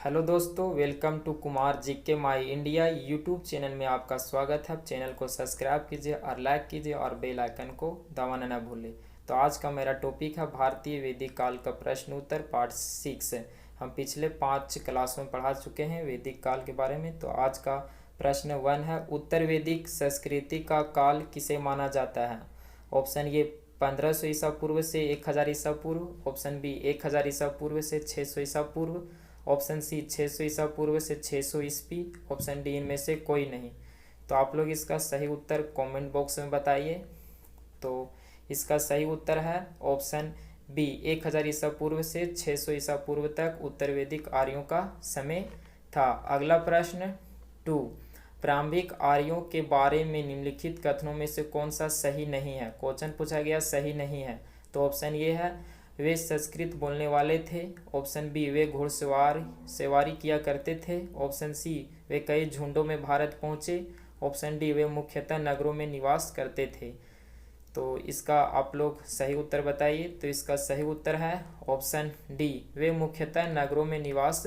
Hello दोस्तों, welcome to Kumar GK my India YouTube channel में आपका स्वागत है। चैनल को सब्सक्राइब कीजिए और लाइक कीजिए और बेल आइकन को दबाना न भूलें। तो आज का मेरा टॉपिक है भारतीय वैदिक काल का प्रश्न उत्तर पार्ट 6। हम पिछले 5 क्लास में पढ़ा चुके हैं वैदिक काल के बारे में। तो आज का प्रश्न 1 है, उत्तर वैदिक संस्कृति का काल किसे माना जाता है? ऑप्शन ए 1500 ईसा पूर्व से 1000 ईसा पूर्व, ऑप्शन बी 1000 ईसा पूर्व से 600 ईसा पूर्व, ऑप्शन सी 600 ईसा पूर्व से 600 ईस्वी, ऑप्शन डी इनमें से कोई नहीं। तो आप लोग इसका सही उत्तर कमेंट बॉक्स में बताइए। तो इसका सही उत्तर है ऑप्शन बी 1000 ईसा पूर्व से 600 ईसा पूर्व तक उत्तर वैदिक आर्यों का समय था। अगला प्रश्न 2, प्रारंभिक आर्यों के बारे में निम्नलिखित कथनों में से कौन सा सही नहीं है? क्वेश्चन पूछा गया सही नहीं है। तो ऑप्शन ये है, वे संस्कृत बोलने वाले थे, ऑप्शन बी वे घुड़सवारी किया करते थे, ऑप्शन सी वे कई झुंडों में भारत पहुंचे, ऑप्शन डी वे मुख्यतः नगरों में निवास करते थे। तो इसका आप लोग सही उत्तर बताइए। तो इसका सही उत्तर है ऑप्शन डी, वे मुख्यतः नगरों में निवास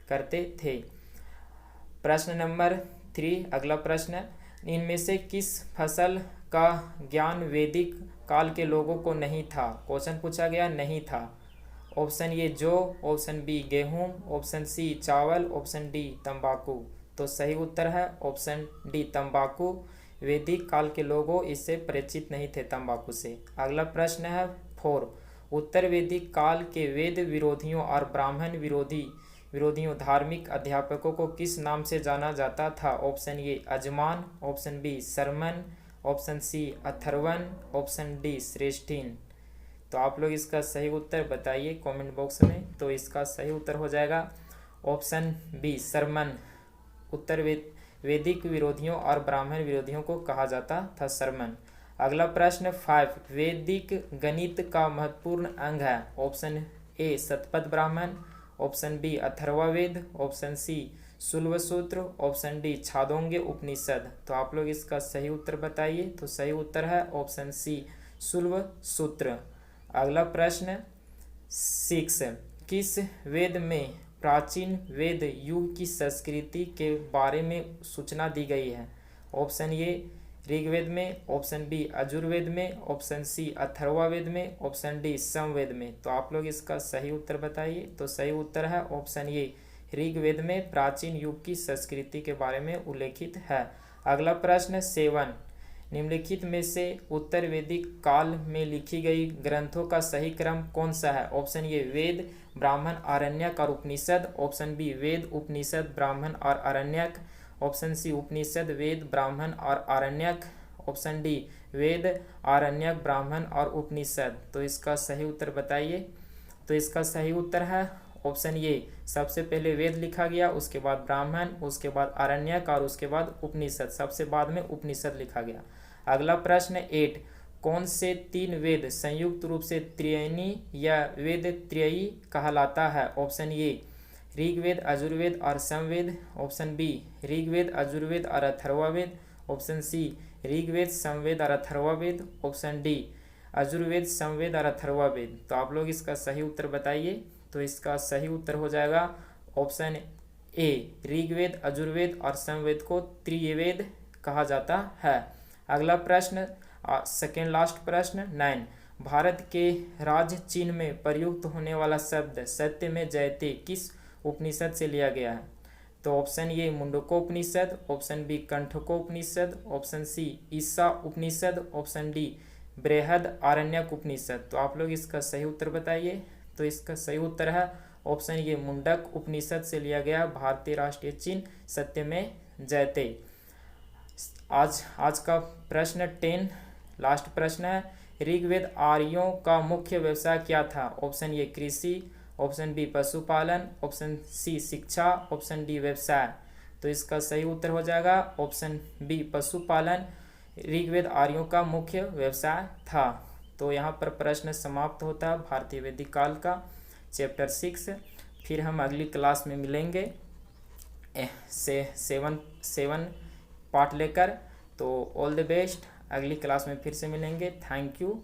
करते थे। प्रश्न नंबर 3, अगला प्रश्न, इनमें से किस फसल का ज्ञान वैदिक काल के लोगों को नहीं था? क्वेश्चन पूछा गया नहीं था। ऑप्शन ए जौ, ऑप्शन बी गेहूं, ऑप्शन सी चावल, ऑप्शन डी तंबाकू। तो सही उत्तर है ऑप्शन डी तंबाकू। वैदिक काल के लोगों इससे परिचित नहीं थे तंबाकू से। अगला प्रश्न है 4, उत्तर वैदिक काल के वेद विरोधियों और ब्राह्मण विरोधियों धार्मिक अध्यापकों को किस नाम से जाना जाता था? ऑप्शन ए अजमान, ऑप्शन बी सरमन, ऑप्शन सी अथर्वन, ऑप्शन डी श्रेष्ठीन। तो आप लोग इसका सही उत्तर बताइए कमेंट बॉक्स में। तो इसका सही उत्तर हो जाएगा ऑप्शन बी सरमन। उत्तर वैदिक विरोधियों और ब्राह्मण विरोधियों को कहा जाता था सरमन। अगला प्रश्न 5, वैदिक गणित का महत्वपूर्ण अंग है? Option A Shatapatha Brahmana, option B Atharvaveda, option C Shulba Sutra, option D Chandogya उपनिषद। तो आप लोग इसका सही उत्तर बताइए। तो सही उत्तर है ऑप्शन सी शुल्ब सूत्र। अगला प्रश्न 6, किस वेद में प्राचीन वेद युग की संस्कृति के बारे में सूचना दी गई है? ऑप्शन ए ऋग्वेद में, ऑप्शन बी यजुर्वेद में, ऑप्शन सी अथर्ववेद में, ऑप्शन डी सामवेद में। तो आप लोग इसका सही उत्तर बताइए। तो सही उत्तर है ऑप्शन ए ऋग्वेद में प्राचीन युग की संस्कृति के बारे में उल्लेखित है। अगला प्रश्न 7, निम्नलिखित में से उत्तर वैदिक काल में लिखी गई ग्रंथों का सही क्रम कौन सा है? ऑप्शन ए वेद, ब्राह्मण, आरण्यक और उपनिषद, ऑप्शन बी वेद, उपनिषद, ब्राह्मण और आरण्यक, ऑप्शन सी उपनिषद, वेद, ब्राह्मण और आरण्यक, ऑप्शन डी वेद, आरण्यक, ब्राह्मण और उपनिषद। तो इसका सही उत्तर बताइए। तो इसका सही उत्तर है ऑप्शन ए, सबसे पहले वेद लिखा गया, उसके बाद ब्राह्मण, उसके बाद आरण्यक और उसके बाद उपनिषद, सबसे बाद में उपनिषद लिखा गया। अगला प्रश्न 8, कौन से 3 वेद संयुक्त रूप से त्रयनी या वेद त्रयी कहलाता है? ऑप्शन ए ऋग्वेद, यजुर्वेद और सामवेद, ऑप्शन बी ऋग्वेद, यजुर्वेद और अथर्ववेद, ऑप्शन सी ऋग्वेद, सामवेद और अथर्ववेद, ऑप्शन डी यजुर्वेद, सामवेद और अथर्ववेद। तो आप लोग इसका सही उत्तर बताइए। तो इसका सही उत्तर हो जाएगा ऑप्शन ए ऋग्वेद, यजुर्वेद और सामवेद को त्रिवेद कहा जाता है। अगला प्रश्न सेकेंड लास्ट प्रश्न 9, भारत के राज्य चिन्ह में प्रयुक्त होने वाला शब्द सत्य में जयते किस उपनिषद से लिया गया है? तो option A Mundakopanishad, option B Kanthakopanishad, option C Isha Upanishad, option D Brihad Aranyaka उपनिषद। तो आप लोग इसका सही उत्तर बताइए। तो इसका सही उत्तर है ऑप्शन ए मुंडक उपनिषद से लिया गया भारतीय राष्ट्रीय चिन्ह सत्य में जयते। आज का प्रश्न 10 लास्ट प्रश्न है, ऋग्वेद आर्यों का मुख्य व्यवसाय क्या था? ऑप्शन ए कृषि, ऑप्शन बी पशुपालन, ऑप्शन सी शिक्षा, ऑप्शन डी व्यवसाय। तो इसका सही उत्तर हो जाएगा ऑप्शन बी पशुपालन ऋग्वेद आर्यों का मुख्य व्यवसाय था। तो यहाँ पर प्रश्न समाप्त होता है भारतीय वैदिक काल का चैप्टर 6। फिर हम अगली क्लास में मिलेंगे 7 पार्ट लेकर। तो ऑल द बेस्ट, अगली क्लास में फिर से मिलेंगे। Thank you.